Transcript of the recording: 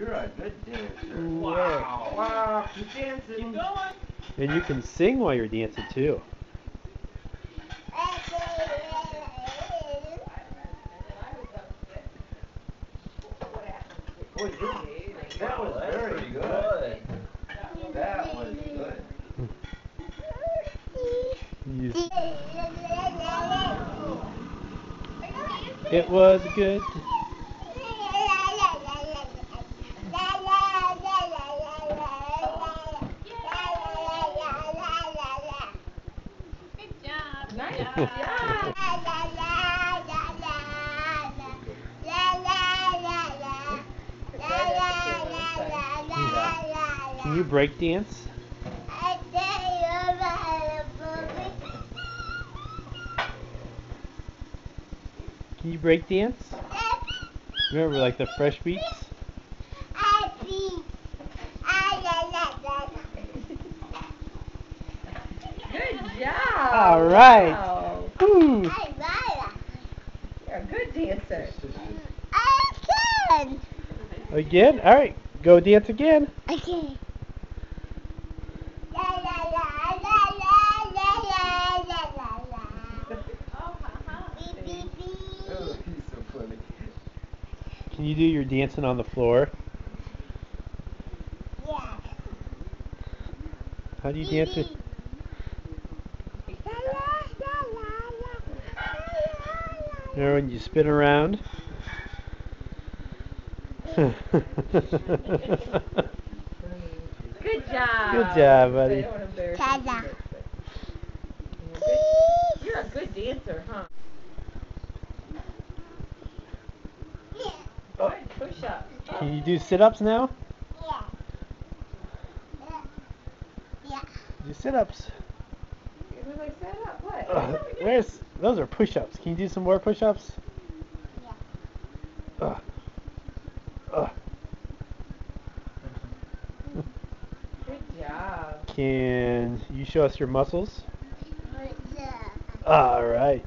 You're a good dancer. Wow. Wow, keep dancing. Keep going. And you can sing while you're dancing too. Boy, that was very good. That was good. It was good. Good job. Nice Good job. Can you break dance? Can you break dance? Remember like the fresh beats? Good job. All right. Wow. Woo. You're a good dancer. Again? All right. Go dance again. Okay. Oh, he's so funny. Can you do your dancing on the floor? Yeah. How do you dance it? Remember when you spin around? Good job. Good job, buddy. I don't want to embarrass you too much, but you're a good dancer, huh? Good push-ups. Can you do sit-ups now? Yeah. Do sit-ups. What was I set up? What? Those are push-ups. Can you do some more push-ups? Yeah. Good job. Can you show us your muscles? Yeah. All right.